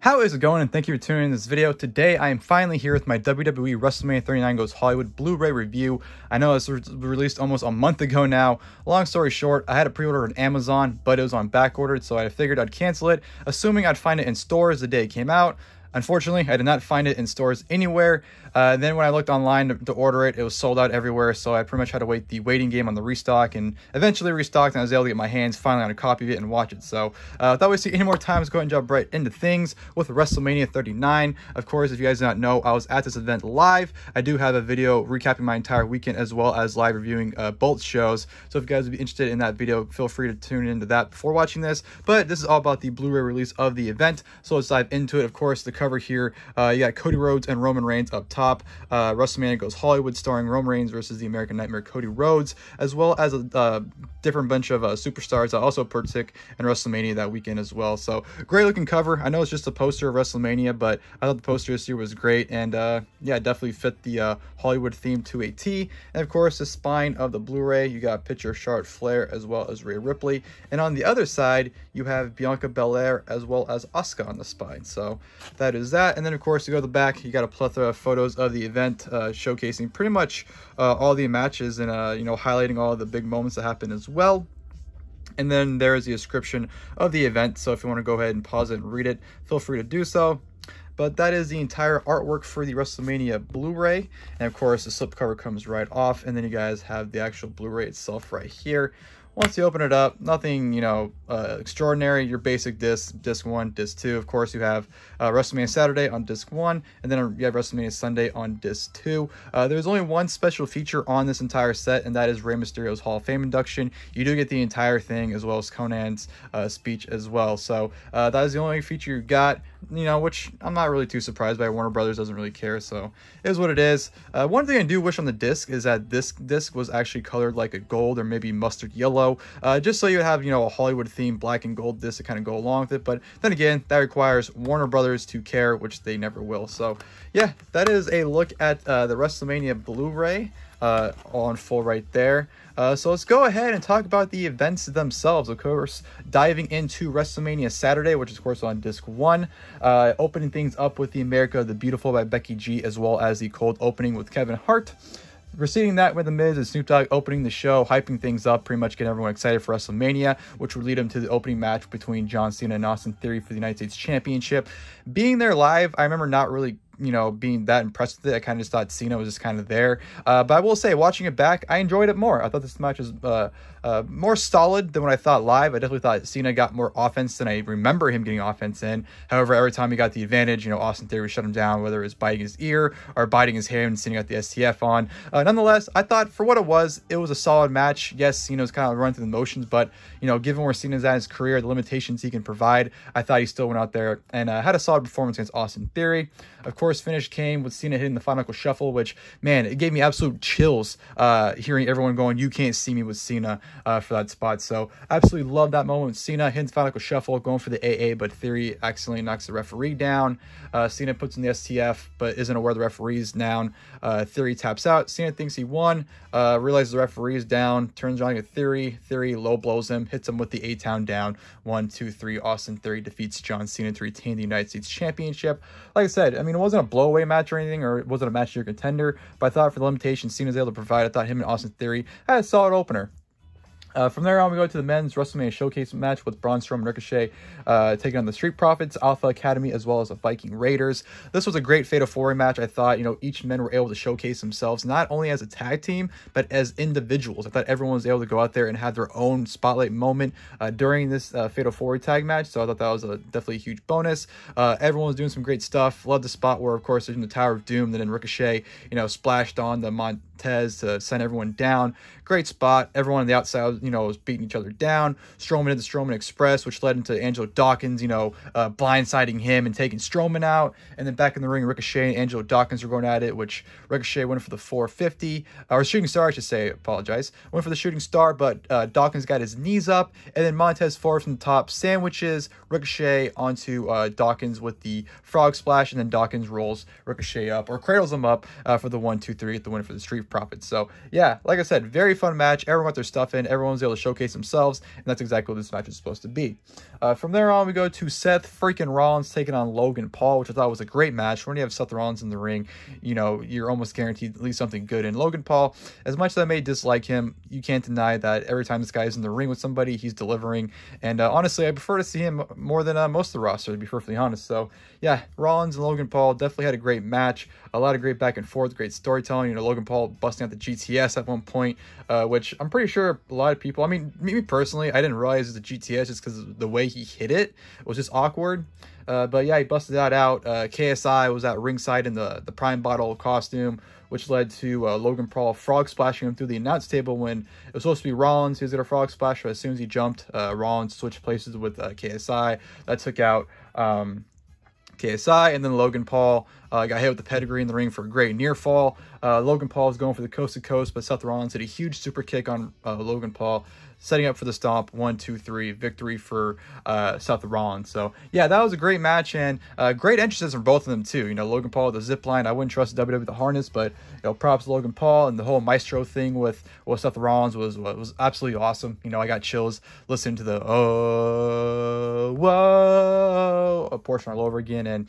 How is it going, and thank you for tuning in this video. Today I am finally here with my WWE WrestleMania 39 Goes Hollywood Blu-ray review. I know this was released almost a month ago now. Long story short, I had a pre-order on Amazon, but it was on back ordered, so I figured I'd cancel it, assuming I'd find it in stores the day it came out. Unfortunately, I did not find it in stores anywhere. Then when I looked online to order it, it was sold out everywhere, so I pretty much had to wait the waiting game on the restock, and eventually restocked, and I was able to get my hands finally on a copy of it and watch it. So without wasting any more time, let's go ahead and jump right into things with WrestleMania 39. Of course, if you guys do not know, I was at this event live. I do have a video recapping my entire weekend as well as live reviewing both shows. So if you guys would be interested in that video, feel free to tune into that before watching this. But this is all about the Blu-ray release of the event, so let's dive into it. Of course, the cover here, you got Cody Rhodes and Roman Reigns up top. WrestleMania Goes Hollywood, starring Roman Reigns versus the American Nightmare Cody Rhodes, as well as a different bunch of superstars that also partook in WrestleMania that weekend as well. So great looking cover. I know it's just a poster of WrestleMania, but I thought the poster this year was great, and yeah, it definitely fit the Hollywood theme to a T. And of course, the spine of the Blu-ray, you got a picture of Charlotte Flair as well as Rhea Ripley, and on the other side you have Bianca Belair as well as Asuka on the spine. So that is that. And then of course, you go to the back, you got a plethora of photos of the event, showcasing pretty much all the matches and you know, highlighting all the big moments that happened as well. And then there's the description of the event, so if you want to go ahead and pause it and read it, feel free to do so. But that is the entire artwork for the WrestleMania Blu-ray, and of course the slipcover comes right off, and then you guys have the actual Blu-ray itself right here. Once you open it up, nothing, you know, extraordinary. Your basic disc, disc 1, disc 2. Of course, you have WrestleMania Saturday on disc 1, and then you have WrestleMania Sunday on disc 2. There's only one special feature on this entire set, and that is Rey Mysterio's Hall of Fame induction. You do get the entire thing, as well as Conan's speech as well. So that is the only feature you got, you know, which I'm not really too surprised by. Warner Brothers doesn't really care, so it is what it is. One thing I do wish on the disc is that this disc was actually colored like a gold or maybe mustard yellow. Just so you have, you know, a Hollywood themed black and gold disc to kind of go along with it. But then again, that requires Warner Brothers to care, which they never will. So yeah, that is a look at the WrestleMania Blu-ray on full right there. So let's go ahead and talk about the events themselves. Of course, diving into WrestleMania Saturday, which is of course on disc 1, opening things up with the America the Beautiful by Becky G, as well as the cold opening with Kevin Hart. Preceding that with The Miz and Snoop Dogg opening the show, hyping things up, pretty much getting everyone excited for WrestleMania, which would lead them to the opening match between John Cena and Austin Theory for the United States Championship. Being there live, I remember not really, you know, being that impressed with it. I kind of just thought Cena was just kind of there. But I will say, watching it back, I enjoyed it more. I thought this match was more solid than what I thought live. I definitely thought Cena got more offense than I remember him getting offense in. However, every time he got the advantage, you know, Austin Theory shut him down, whether it was biting his ear or biting his hair, and Cena got the STF on. Nonetheless, I thought for what it was a solid match. Yes, Cena's kind of running through the motions, but, you know, given where Cena's at in his career, the limitations he can provide, I thought he still went out there and had a solid performance against Austin Theory. Of course, finish came with Cena hitting the Final Shuffle, which, man, it gave me absolute chills hearing everyone going, "You can't see me" with Cena for that spot. So absolutely love that moment with Cena hitting the Final Shuffle, going for the AA, but Theory accidentally knocks the referee down. Cena puts in the STF, but isn't aware the referee's down. Theory taps out. Cena thinks he won, realizes the referee is down, turns around at Theory. Theory low blows him, hits him with the A-Town down. 1, 2, 3. Austin Theory defeats John Cena to retain the United States Championship. Like I said, I mean, it wasn't a blowaway match or anything, or it wasn't a match year contender, but I thought for the limitations Cena was able to provide, I thought him and Austin Theory had a solid opener. From there on, we go to the men's WrestleMania Showcase match with Braun, Strowman, Ricochet taking on the Street Profits, Alpha Academy, as well as the Viking Raiders. This was a great Fatal 4-Way match. I thought, you know, each men were able to showcase themselves, not only as a tag team, but as individuals. I thought everyone was able to go out there and have their own spotlight moment during this Fatal 4-Way tag match, so I thought that was definitely a huge bonus. Everyone was doing some great stuff. Loved the spot where, of course, there's in the Tower of Doom, then Ricochet, you know, splashed on the Montez to send everyone down. Great spot. Everyone on the outside, you know, was beating each other down. Strowman did the Strowman Express, which led into Angelo Dawkins, you know, blindsiding him and taking Strowman out. And then back in the ring, Ricochet and Angelo Dawkins were going at it, which Ricochet went for the 450, or Shooting Star, I should say, apologize. Went for the Shooting Star, but Dawkins got his knees up, and then Montez forward from the top, sandwiches Ricochet onto Dawkins with the Frog Splash, and then Dawkins rolls Ricochet up, or cradles him up for the 1, 2, 3 at the win for the Street Profits. So, yeah, like I said, very fun match. Everyone got their stuff in. Everyone everyone was able to showcase themselves, and that's exactly what this match is supposed to be. From there on, we go to Seth freaking Rollins taking on Logan Paul, which I thought was a great match. When you have Seth Rollins in the ring, you know, you're almost guaranteed at least something good. And Logan Paul, as much as I may dislike him, you can't deny that every time this guy is in the ring with somebody, he's delivering. And honestly, I prefer to see him more than most of the roster, to be perfectly honest. So yeah, Rollins and Logan Paul definitely had a great match. A lot of great back and forth, great storytelling. You know, Logan Paul busting out the GTS at one point, which I'm pretty sure a lot of people, I mean, me personally, I didn't realize it was the GTS just because the way he hit it was just awkward. But yeah, he busted that out. KSI was at ringside in the Prime Bottle costume, which led to Logan Paul frog splashing him through the announce table when it was supposed to be Rollins. He was going to frog splash, but as soon as he jumped, Rollins switched places with KSI. That took out KSI, and then Logan Paul got hit with the pedigree in the ring for a great near fall. Logan Paul was going for the coast to coast, but Seth Rollins hit a huge super kick on Logan Paul, setting up for the stomp. 1, 2, 3 victory for Seth Rollins. So yeah, that was a great match, and great entrances from both of them too. You know, Logan Paul with the zip line. I wouldn't trust WWE with the harness, but you know, props to Logan Paul, and the whole maestro thing with Seth Rollins was absolutely awesome. You know, I got chills listening to the whoa a portion all over again. And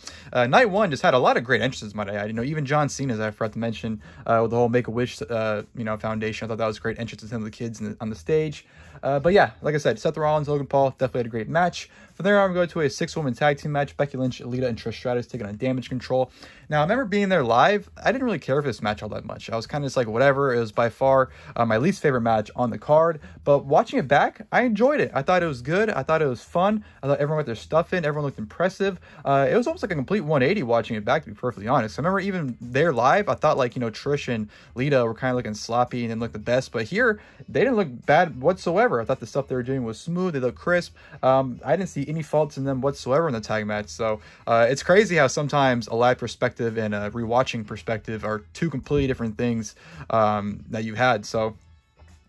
night one just had a lot of great entrances, might I add. You know, even John Cena's, I forgot to mention, with the whole Make-A-Wish you know, foundation. I thought that was great entrances of the kids on the stage. But yeah, like I said, Seth Rollins, Logan Paul definitely had a great match. From there on, we go to a 6-woman tag team match. Becky Lynch, Lita, and Trish Stratus taking on Damage Control. Now, I remember being there live. I didn't really care for this match all that much. I was kind of just like, whatever. It was by far my least favorite match on the card. But watching it back, I enjoyed it. I thought it was good. I thought it was fun. I thought everyone got their stuff in. Everyone looked impressive. It was almost like a complete 180 watching it back, to be perfectly honest. I remember even there live, I thought, like, you know, Trish and Lita were kind of looking sloppy and didn't look the best. But here, they didn't look bad whatsoever. I thought the stuff they were doing was smooth. They looked crisp. I didn't see any faults in them whatsoever in the tag match. So it's crazy how sometimes a live perspective and a rewatching perspective are two completely different things that you had. So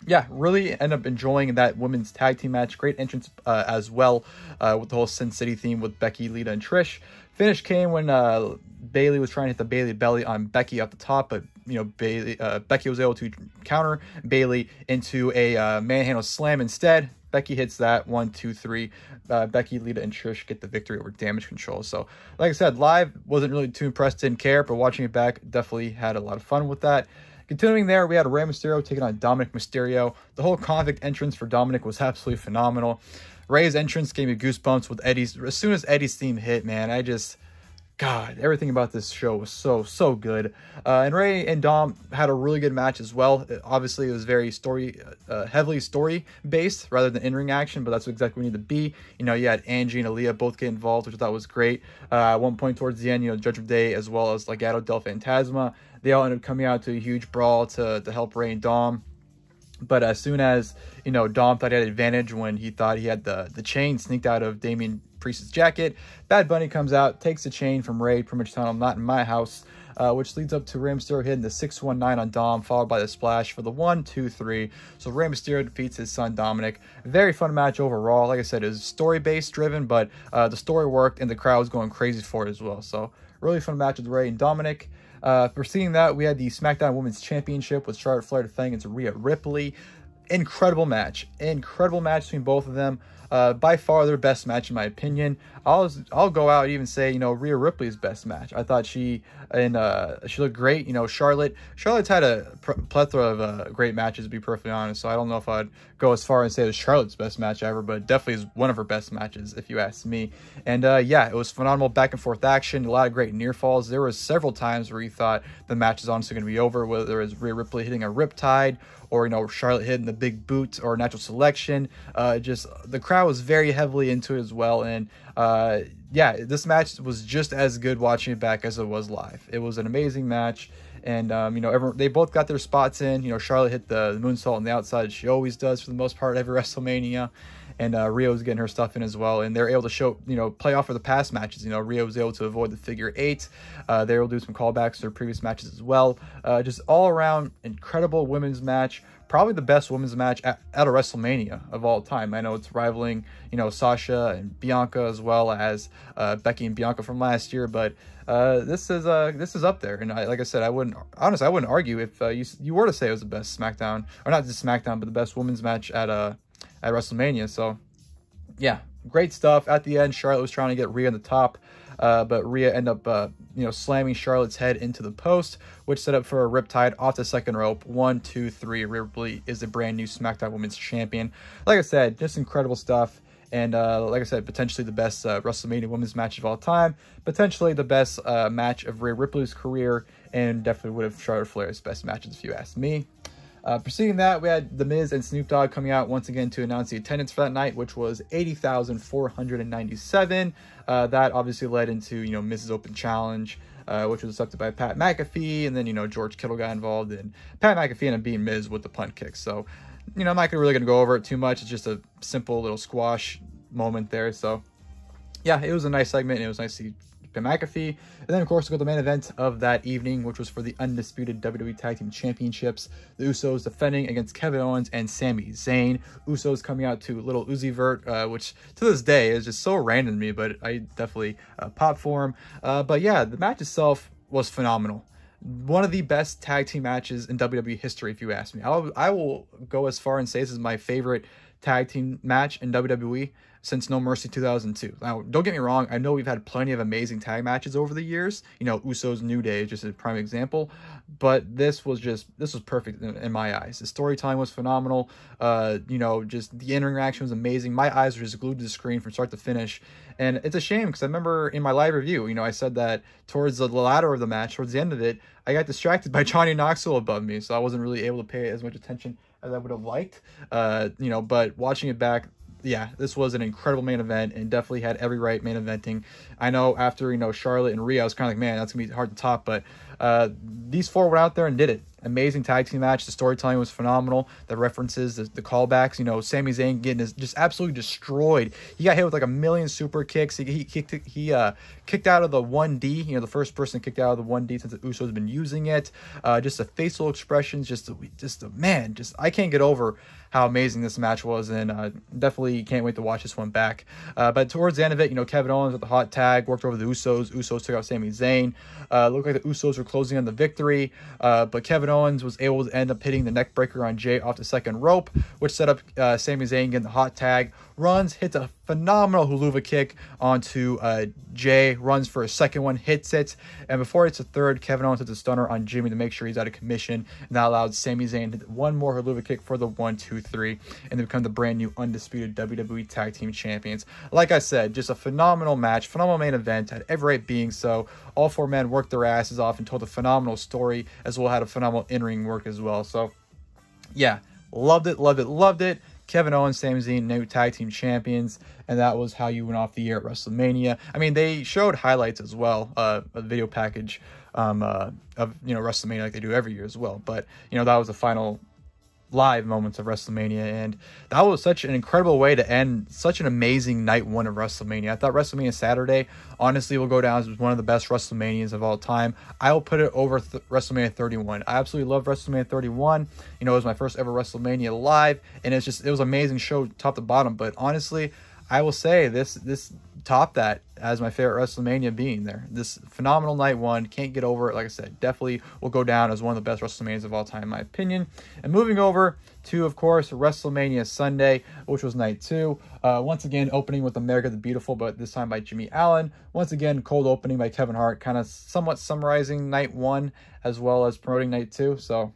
yeah, really end up enjoying that women's tag team match. Great entrance as well with the whole Sin City theme with Becky, Lita, and Trish. Finish came when Bayley was trying to hit the Bayley belly on Becky up the top, but you know, Becky was able to counter Bayley into a manhandle slam instead. Becky hits that. 1, 2, 3. Becky, Lita, and Trish get the victory over Damage Control. So, like I said, live wasn't really too impressed, didn't care, but watching it back, definitely had a lot of fun with that. Continuing there, we had Rey Mysterio taking on Dominik Mysterio. The whole convict entrance for Dominik was absolutely phenomenal. Rey's entrance gave me goosebumps with Eddie's. As soon as Eddie's theme hit, man, God, everything about this show was so good. And Rey and Dom had a really good match as well. Obviously, it was very heavily story based rather than in-ring action, but that's exactly what we need to be. You know, you had Angie and Aaliyah both get involved, which I thought was great. At one point towards the end, you know, Judgment Day as well as Legado del Fantasma, they all ended up coming out to a huge brawl to help Rey and Dom. But as soon as, you know, Dom thought he had advantage when he thought he had the chain sneaked out of Damian Priest's jacket, Bad Bunny comes out, takes the chain from Rey, pretty much telling him, not in my house, which leads up to Rey Mysterio hitting the 619 on Dom, followed by the splash for the 1, 2, 3. So Rey Mysterio defeats his son Dominik. Very fun match overall. Like I said, it was story-based driven, but the story worked and the crowd was going crazy for it as well. So really fun match with Rey and Dominik. Preceding that, we had the SmackDown Women's Championship with Charlotte Flair defending against Rhea Ripley. Incredible match between both of them. By far their best match in my opinion. I'll go out and even say, you know, Rhea Ripley's best match. I thought she looked great. You know, Charlotte's had a plethora of great matches, to be perfectly honest. So I don't know if I'd go as far and say it was Charlotte's best match ever, but it definitely is one of her best matches, if you ask me. And yeah, it was phenomenal back and forth action, a lot of great near falls. There was several times where you thought the match is honestly going to be over, whether it was Rhea Ripley hitting a riptide, or, you know, Charlotte hitting the big boot or natural selection. Just the crowd was very heavily into it as well. And yeah, this match was just as good watching it back as it was live. It was an amazing match. And, you know, they both got their spots in. You know, Charlotte hit the moonsault on the outside. She always does for the most part every WrestleMania. and Rhea was getting her stuff in as well, and they're able to show, play off of the past matches. Rhea was able to avoid the figure 8. They will do some callbacks to their previous matches as well. Just all around incredible women's match. Probably the best women's match at a WrestleMania of all time. I know it's rivaling, Sasha and Bianca, as well as Becky and Bianca from last year, but this is up there. And like I said, I wouldn't argue if you were to say it was the best SmackDown, or not just SmackDown, but the best women's match at WrestleMania. So yeah, great stuff. At the end, Charlotte was trying to get Rhea on the top, but Rhea ended up slamming Charlotte's head into the post, which set up for a riptide off the second rope. 1, 2, 3. Ripley is the brand new SmackDown Women's Champion. Like I said, just incredible stuff. And like I said, potentially the best WrestleMania women's match of all time. Potentially the best match of Rhea Ripley's career. And definitely would have Charlotte Flair's best matches, if you ask me. Preceding that, we had The Miz and Snoop Dogg coming out once again to announce the attendance for that night, which was 80,497. That obviously led into, Miz's Open Challenge, which was accepted by Pat McAfee. And then, George Kittle got involved. And Pat McAfee ended up beating Miz with the punt kick. So, I'm not really going to go over it too much. It's just a simple little squash moment there. So, yeah, it was a nice segment. And it was nice to see Pat McAfee. And then, of course, we got the main event of that evening, which was for the Undisputed WWE Tag Team Championships. The Usos defending against Kevin Owens and Sami Zayn. Usos coming out to Little Uzi Vert, which to this day is just so random to me, but I definitely pop for him. But yeah, the match itself was phenomenal. One of the best tag team matches in WWE history, if you ask me. I will go as far and say this is my favorite tag team match in WWE since No Mercy 2002. Now, don't get me wrong. I know we've had plenty of amazing tag matches over the years. Usos New Day is just a prime example. But this was perfect in my eyes. The storytelling was phenomenal. Just the interaction was amazing. My eyes were just glued to the screen from start to finish. And it's a shame because I remember in my live review, I said that towards the latter of the match, towards the end of it, I got distracted by Johnny Knoxville above me. So I wasn't really able to pay as much attention as I would have liked. But watching it back, yeah, this was an incredible main event and definitely had every right main eventing. I know after, Charlotte and Rhea, I was kind of like, man, that's going to be hard to top. But these four went out there and did it. Amazing tag team match. The storytelling was phenomenal. The references, the callbacks, Sami Zayn getting just absolutely destroyed. He got hit with like a million super kicks. He kicked out of the 1D, the first person kicked out of the 1D since the Usos have been using it. Just the facial expressions, I can't get over how amazing this match was, and definitely can't wait to watch this one back. But towards the end of it, Kevin Owens with the hot tag worked over the Usos. Usos took out Sami Zayn. Looked like the Usos were closing on the victory, but Kevin Owens was able to end up hitting the neck breaker on Jay off the second rope, which set up Sami Zayn getting the hot tag. Hits a phenomenal huluva kick onto Jay, runs for a second one, hits it, and before it's a third, Kevin Owens hits a stunner on Jimmy to make sure he's out of commission, and that allowed Sami Zayn to hit one more huluva kick for the 1, 2, 3, and they become the brand new Undisputed WWE Tag Team Champions. Like I said, just a phenomenal match, phenomenal main event, had every right being so. All four men worked their asses off and told a phenomenal story, as well as had a phenomenal in-ring work as well. So, yeah, loved it. Kevin Owens, Sami Zayn, new tag team champions, and that was how you went off the year at WrestleMania. I mean, they showed highlights as well, a video package of WrestleMania like they do every year as well. But that was the final live moments of WrestleMania, and that was such an incredible way to end such an amazing night one of WrestleMania. I thought WrestleMania Saturday honestly will go down as one of the best WrestleManias of all time. I will put it over WrestleMania 31. I absolutely love WrestleMania 31. It was my first ever WrestleMania live, and it was an amazing show top to bottom. But honestly, I will say this topped that as my favorite WrestleMania being there. This phenomenal night one, can't get over it. Like I said, definitely will go down as one of the best WrestleManias of all time in my opinion. And moving over to, of course, WrestleMania Sunday, which was night 2. Once again, opening with America the Beautiful, but this time by Jimmy Allen. Once again, cold opening by Kevin Hart, kind of somewhat summarizing night 1 as well as promoting night 2. So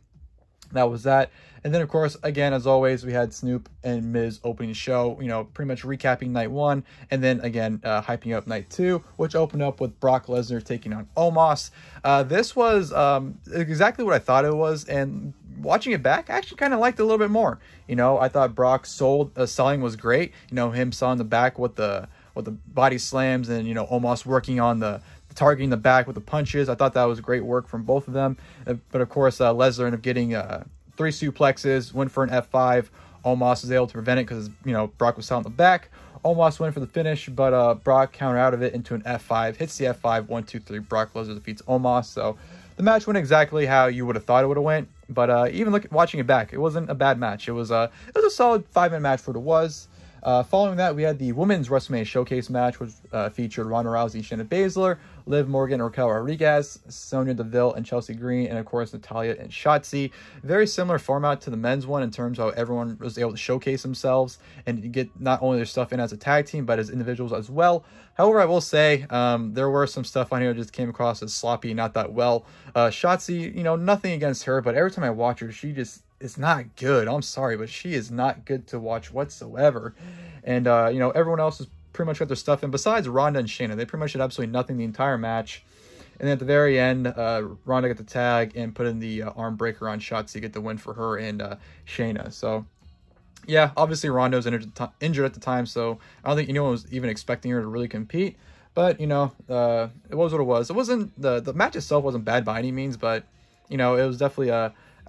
that was that. And then, of course, again, as always, we had Snoop and Miz opening the show, pretty much recapping night 1, and then, again, hyping up night 2, which opened up with Brock Lesnar taking on Omos. This was exactly what I thought it was, and watching it back, I actually kind of liked it a little bit more. I thought Brock's selling was great. Him selling the back with the body slams, and, Omos working on the targeting the back with the punches. I thought that was great work from both of them. But, of course, Lesnar ended up getting 3 suplexes, went for an F5 Omos was able to prevent it because, you know, Brock was still on the back. Omos went for the finish, but Brock countered out of it into an F5. Hits the F5, 1, 2, 3. Brock Lesnar defeats Omos. So the match went exactly how you would have thought it would have went. But even watching it back, it wasn't a bad match. It was a solid 5-minute match for what it was. Following that, we had the Women's WrestleMania Showcase match, which featured Ronda Rousey, Shayna Baszler, Liv Morgan, Raquel Rodriguez, Sonya Deville, and Chelsea Green, and of course Natalya and Shotzi. Very similar format to the men's one in terms of how everyone was able to showcase themselves and get not only their stuff in as a tag team, but as individuals as well. However, I will say there were some stuff on here that just came across as sloppy, not that well. Shotzi, you know, nothing against her, but every time I watch her, she just is not good. I'm sorry, but she is not good to watch whatsoever. And, you know, everyone else has pretty much got their stuff in. Besides Ronda and Shayna, they pretty much did absolutely nothing the entire match. And then at the very end, Ronda got the tag and put in the arm breaker on Shotzi to get the win for her and Shayna. So, yeah, obviously Ronda was injured at the time, so I don't think anyone was even expecting her to really compete. But, you know, it was what it was. It wasn't, the match itself wasn't bad by any means, but, you know, it was definitely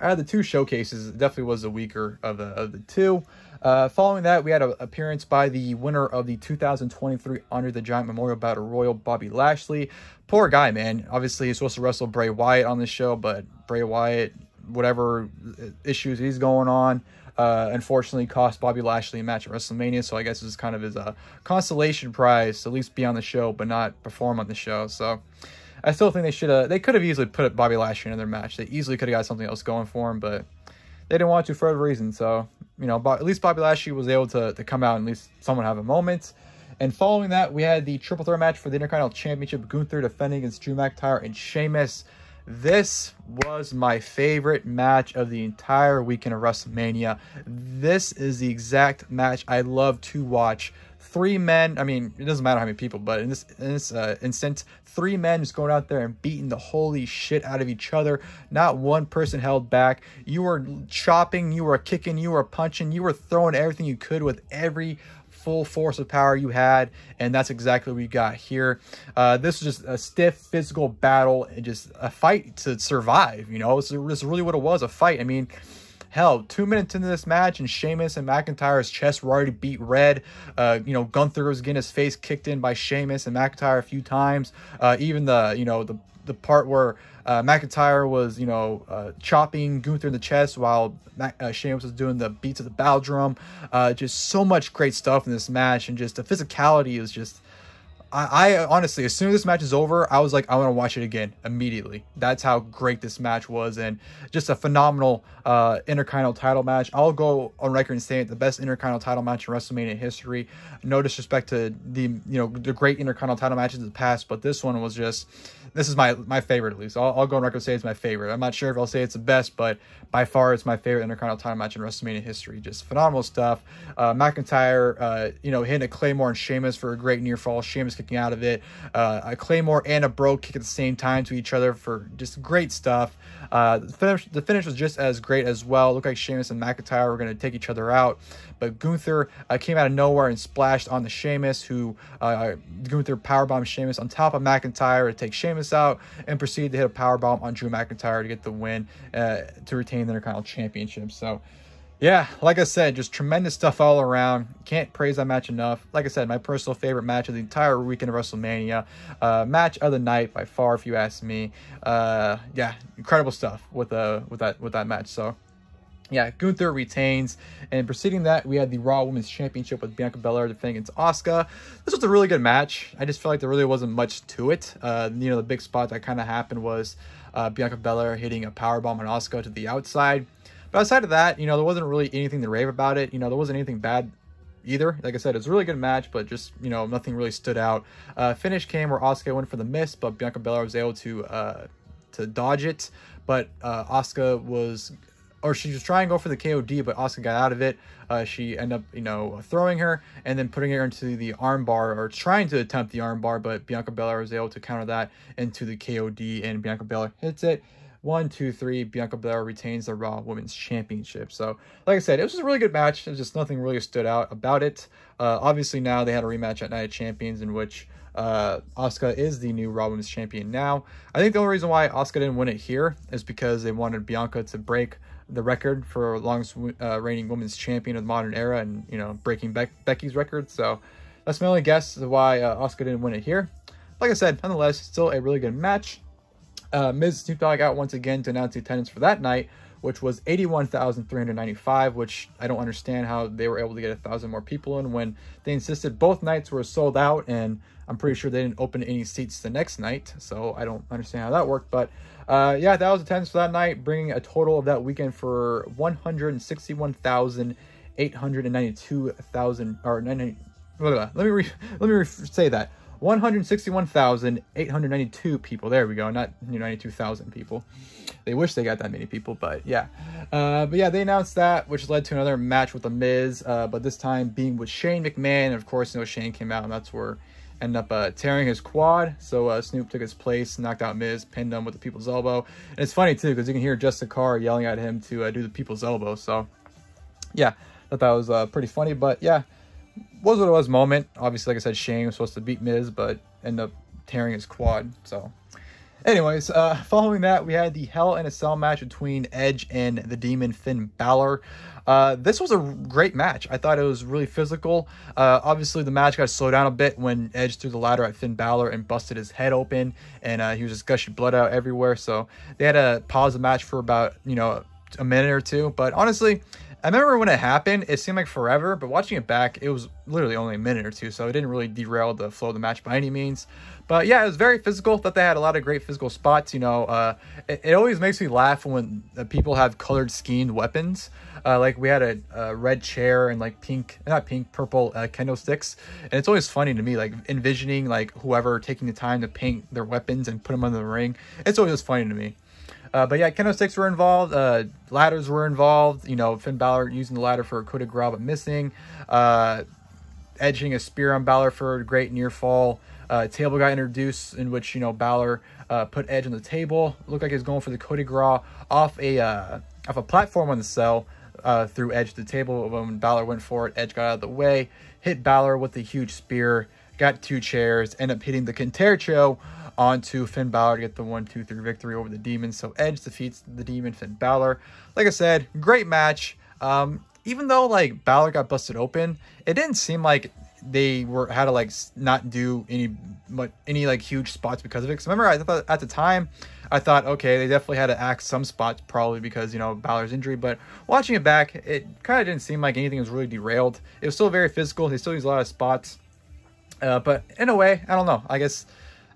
out of the two showcases, it definitely was the weaker of the two. Following that, we had an appearance by the winner of the 2023 Andre the Giant Memorial Battle Royal, Bobby Lashley. Poor guy, man. Obviously, he's supposed to wrestle Bray Wyatt on this show, but Bray Wyatt, whatever issues he's going on, unfortunately cost Bobby Lashley a match at WrestleMania. So I guess this is kind of his consolation prize to at least be on the show, but not perform on the show. So I still think they could have easily put Bobby Lashley in their match. They easily could have got something else going for him, but they didn't want to for whatever reason. So, you know, at least Bobby Lashley was able to come out and at least someone have a moment. And following that, we had the triple threat match for the Intercontinental Championship. Gunther defending against Drew McIntyre and Sheamus. This was my favorite match of the entire weekend of WrestleMania. This is the exact match I love to watch. 3 men, I mean, it doesn't matter how many people, but in this instance, 3 men just going out there and beating the holy shit out of each other. Not one person held back. You were chopping, you were kicking, you were punching, you were throwing everything you could with every full force of power you had, and that's exactly what we got here. This was just a stiff physical battle and just a fight to survive. You know, it's really what it was, a fight. I mean, hell, 2 minutes into this match, and Sheamus and McIntyre's chest were already beat red. You know, Gunther was getting his face kicked in by Sheamus and McIntyre a few times. Even the part where McIntyre was, you know, chopping Gunther in the chest while Sheamus was doing the beats of the battle drum. Just so much great stuff in this match, and just the physicality is just... I honestly, as soon as this match is over, I was like, I want to watch it again immediately. That's how great this match was, and just a phenomenal Intercontinental title match. I'll go on record and say it, the best Intercontinental title match in WrestleMania history. No disrespect to the great Intercontinental title matches in the past, but this one was just... This is my favorite, at least. I'll go on record and say it's my favorite. I'm not sure if I'll say it's the best, but by far it's my favorite Intercontinental title match in WrestleMania history. Just phenomenal stuff. McIntyre, hitting a Claymore and Sheamus for a great near fall. Sheamus kicking out of it. A Claymore and a Bro kick at the same time to each other for just great stuff. The finish was just as great as well. It looked like Sheamus and McIntyre were going to take each other out, but Gunther came out of nowhere and splashed on the Sheamus, who Gunther powerbombed Sheamus on top of McIntyre to take Sheamus out, and proceeded to hit a powerbomb on Drew McIntyre to get the win to retain the Intercontinental Championship. So, yeah, like I said, just tremendous stuff all around. Can't praise that match enough. Like I said, my personal favorite match of the entire weekend of WrestleMania. Match of the night by far, if you ask me. Yeah, incredible stuff with that match. So, yeah, Gunther retains. And preceding that, we had the Raw Women's Championship with Bianca Belair defending against Asuka. This was a really good match. I just feel like there really wasn't much to it. The big spot that kind of happened was Bianca Belair hitting a powerbomb on Asuka to the outside. But outside of that, there wasn't really anything to rave about it. There wasn't anything bad either. Like I said, it's a really good match, but just, nothing really stood out. Finish came where Asuka went for the miss, but Bianca Belair was able to dodge it. But Asuka was... Or she was trying to go for the KOD, but Asuka got out of it. She ended up, throwing her and then putting her into the armbar, or trying to attempt the armbar, but Bianca Belair was able to counter that into the KOD, and Bianca Belair hits it. 1, 2, 3. Bianca Belair retains the Raw Women's Championship. So, like I said, it was just a really good match. There's just nothing really stood out about it. Obviously, now they had a rematch at Night of Champions, in which Asuka is the new Raw Women's Champion now. I think the only reason why Asuka didn't win it here is because they wanted Bianca to break the record for longest reigning women's champion of the modern era, and, you know, breaking Becky's record. So that's my only guess as to why Asuka didn't win it here. Like I said, nonetheless, still a really good match. Miz Snoop Dogg out once again to announce the attendance for that night, which was 81,395, which I don't understand how they were able to get 1,000 more people in when they insisted both nights were sold out, and I'm pretty sure they didn't open any seats the next night, so I don't understand how that worked. But yeah, that was attendance for that night, bringing a total of that weekend for 161,892,000, or 90, let me say that. 161,892 people. There we go. Not 92,000 people. They wish they got that many people, but yeah. But yeah, they announced that, which led to another match with The Miz, but this time being with Shane McMahon. And of course, you know, Shane came out, and that's where ended up tearing his quad. So Snoop took his place, knocked out Miz, pinned him with the People's Elbow. And it's funny too, because you can hear Jessica Carr yelling at him to do the People's Elbow. So yeah, I thought that was pretty funny. But yeah, was what it was moment. Obviously, like I said, Shane was supposed to beat Miz, but ended up tearing his quad. So anyways, following that, we had the Hell in a Cell match between Edge and the Demon Finn Balor. This was a great match. I thought it was really physical. Obviously, the match got slowed down a bit when Edge threw the ladder at Finn Balor and busted his head open, and he was just gushing blood out everywhere. So they had to pause the match for about, you know, a minute or two. But honestly, I remember when it happened, it seemed like forever, but watching it back, it was literally only a minute or two, so it didn't really derail the flow of the match by any means. But yeah, it was very physical. Thought they had a lot of great physical spots. You know, it always makes me laugh when people have colored skinned weapons. Like we had a red chair and like purple kendo sticks, and it's always funny to me, like envisioning like whoever taking the time to paint their weapons and put them on the ring. It's always just funny to me. But yeah, kendo sticks were involved, ladders were involved, you know, Finn Balor using the ladder for a coup de grace but missing, edging a spear on Balor for a great near fall, table got introduced in which, you know, Balor put Edge on the table, looked like he was going for the coup de grace off a platform on the cell, through Edge to the table. When Balor went for it, Edge got out of the way, hit Balor with a huge spear, got 2 chairs, ended up hitting the Concerto onto Finn Balor to get the 1-2-3 victory over the Demon. So Edge defeats the Demon, Finn Balor. Like I said, great match. Even though like Balor got busted open, it didn't seem like they had to like not do any like huge spots because of it. Because remember, I thought at the time, I thought, okay, they definitely had to axe some spots probably because, you know, Balor's injury. But watching it back, it kind of didn't seem like anything was really derailed. It was still very physical. They still used a lot of spots. But in a way, I don't know. I guess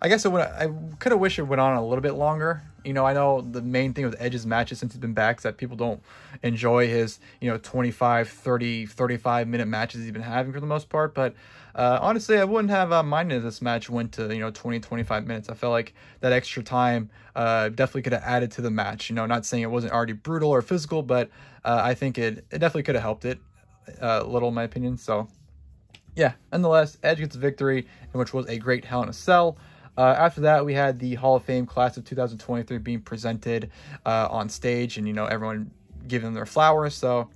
I could have wished it went on a little bit longer. You know, I know the main thing with Edge's matches since he's been back is that people don't enjoy his, you know, 25, 30, 35-minute matches he's been having for the most part. But honestly, I wouldn't have minded if this match went to, you know, 20, 25 minutes. I felt like that extra time definitely could have added to the match. You know, not saying it wasn't already brutal or physical, but I think it definitely could have helped it a little, in my opinion. So yeah, nonetheless, Edge gets a victory, which was a great Hell in a Cell. After that, we had the Hall of Fame class of 2023 being presented on stage, and, you know, everyone giving them their flowers. So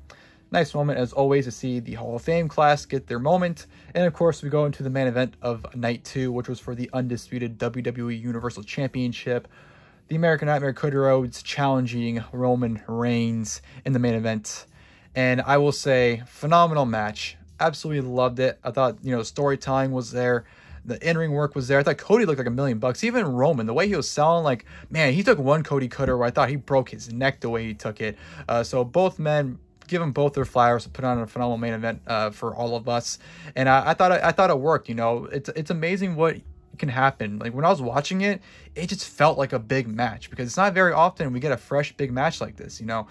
nice moment as always to see the Hall of Fame class get their moment. And of course, we go into the main event of night 2, which was for the undisputed WWE Universal Championship. The American Nightmare Cody Rhodes challenging Roman Reigns in the main event. And I will say, phenomenal match. Absolutely loved it. I thought, you know, storytelling was there. The in-ring work was there. I thought Cody looked like $1 million. Even Roman, the way he was selling, like, man, he took one Cody cutter where I thought he broke his neck the way he took it. So both men, give them both their flowers to put on a phenomenal main event for all of us. And I thought it worked. You know, it's amazing what can happen. Like when I was watching it, it just felt like a big match because it's not very often we get a fresh big match like this. You know,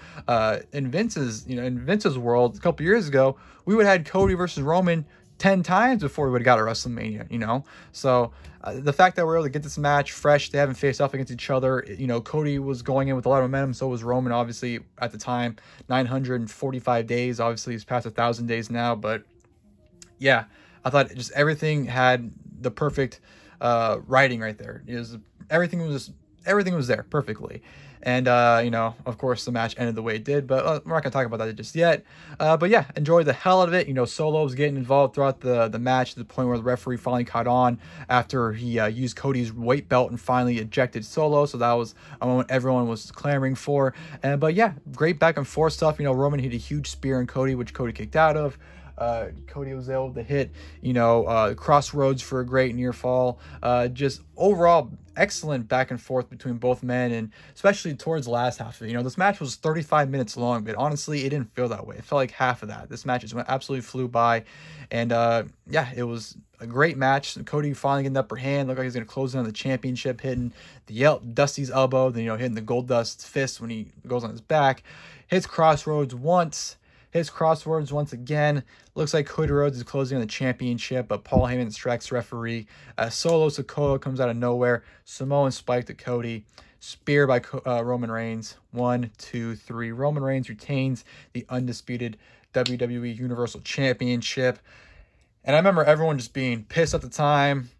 in Vince's world, a couple years ago, we would have had Cody versus Roman 10 times before we would have got a WrestleMania, you know? So the fact that we're able to get this match fresh, they haven't faced off against each other. You know, Cody was going in with a lot of momentum. So was Roman, obviously, at the time. 945 days. Obviously, he's past 1,000 days now. But yeah, I thought just everything had the perfect writing right there. Everything was everything was there perfectly. And, you know, of course, the match ended the way it did, but we're not going to talk about that just yet. But yeah, enjoyed the hell out of it. You know, Solo was getting involved throughout the match to the point where the referee finally caught on after he used Cody's weight belt and finally ejected Solo. So that was a moment everyone was clamoring for. But yeah, great back and forth stuff. You know, Roman hit a huge spear on Cody, which Cody kicked out of. Cody was able to hit, you know, crossroads for a great near fall. Just overall excellent back and forth between both men, and especially towards the last half of it. You know, this match was 35 minutes long, but honestly, it didn't feel that way. It felt like half of that. This match just absolutely flew by, and yeah, it was a great match. Cody finally getting the upper hand. Looked like he's going to close in on the championship, hitting the Dusty's elbow, then, you know, hitting the Goldust's fist when he goes on his back. Hits crossroads once. His crosswords once again. Looks like Cody Rhodes is closing on the championship, but Paul Heyman distracts referee. Solo Sikoa comes out of nowhere. Samoan spike to Cody. Spear by Roman Reigns. 1, 2, 3. Roman Reigns retains the undisputed WWE Universal Championship. And I remember everyone just being pissed at the time,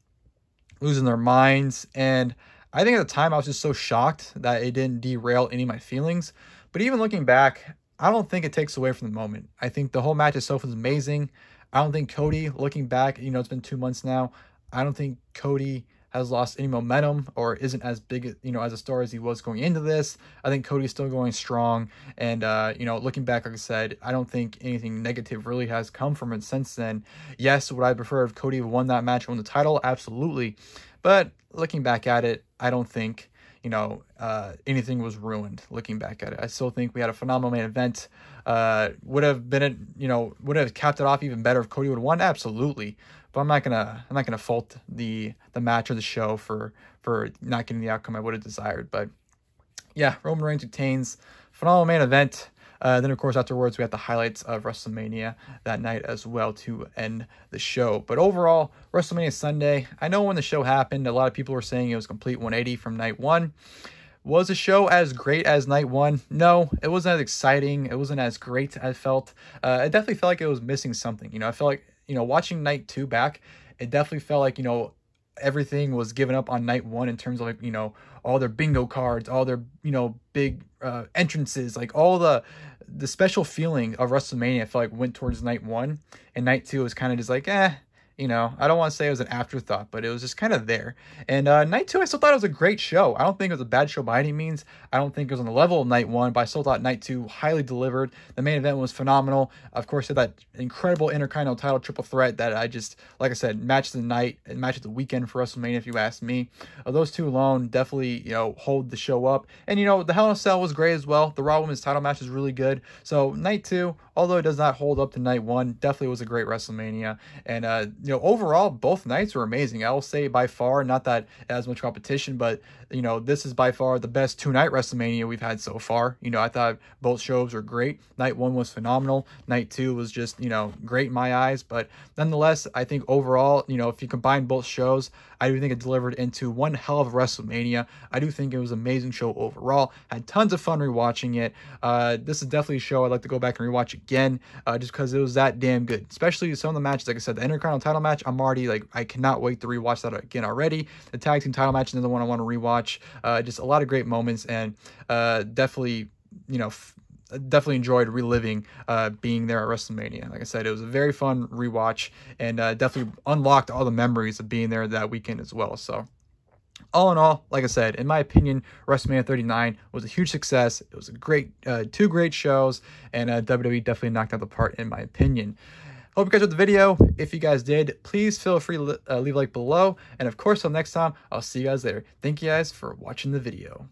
losing their minds. And I think at the time I was just so shocked that it didn't derail any of my feelings. But even looking back, I don't think it takes away from the moment. I think the whole match itself was amazing. I don't think Cody, looking back, you know, it's been 2 months now, I don't think Cody has lost any momentum or isn't as big, you know, as a star as he was going into this. I think Cody's still going strong. And, you know, looking back, like I said, I don't think anything negative really has come from it since then. Yes, would I prefer if Cody won that match, won the title? Absolutely. But looking back at it, I don't think, you know, anything was ruined. Looking back at it, I still think we had a phenomenal main event. Would have been, you know, would have capped it off even better if Cody would have won. Absolutely, but I'm not gonna fault the match or the show for not getting the outcome I would have desired. But yeah, Roman Reigns retains. Phenomenal main event. Then, of course, afterwards, we had the highlights of WrestleMania that night as well to end the show. But overall, WrestleMania Sunday, I know when the show happened, a lot of people were saying it was complete 180 from night one. Was the show as great as night one? No, it wasn't as exciting. It wasn't as great, I felt. It definitely felt like it was missing something. You know, I felt like, you know, watching night two back, it definitely felt like, you know, everything was given up on night one in terms of, like, you know, all their bingo cards, all their, you know, big entrances, like all the special feeling of WrestleMania, I felt like went towards night one, and night two was kind of just like, you know, I don't want to say it was an afterthought, but it was just kind of there. And night two, I still thought it was a great show. I don't think it was a bad show by any means. I don't think it was on the level of night one, but I still thought night two highly delivered. The main event was phenomenal. Of course, it had that incredible Intercontinental title triple threat that I just, like I said, match of the night and match of the weekend for WrestleMania, if you ask me. Those two alone definitely, you know, hold the show up. And, you know, the Hell in a Cell was great as well. The Raw Women's title match was really good. So night two, although it does not hold up to night one, definitely was a great WrestleMania. And, you know, overall, both nights were amazing. I will say by far, not that it has much competition, but, you know, this is by far the best two-night WrestleMania we've had so far. You know, I thought both shows were great. Night one was phenomenal. Night two was just, you know, great in my eyes. But nonetheless, I think overall, you know, if you combine both shows, I do think it delivered into one hell of a WrestleMania. I do think it was an amazing show overall. Had tons of fun rewatching it. This is definitely a show I'd like to go back and rewatch again, just because it was that damn good. Especially some of the matches, like I said, the Intercontinental title match, I'm already, like, I cannot wait to rewatch that again already. The Tag Team title match is another one I want to rewatch. Just a lot of great moments, and definitely, you know, definitely enjoyed reliving being there at WrestleMania. Like I said, it was a very fun rewatch, and definitely unlocked all the memories of being there that weekend as well. So all in all, like I said, in my opinion, WrestleMania 39 was a huge success. It was a great, two great shows, and WWE definitely knocked out the park in my opinion. Hope you guys enjoyed the video. If you guys did, please feel free to leave a like below. And of course, until next time, I'll see you guys later. Thank you guys for watching the video.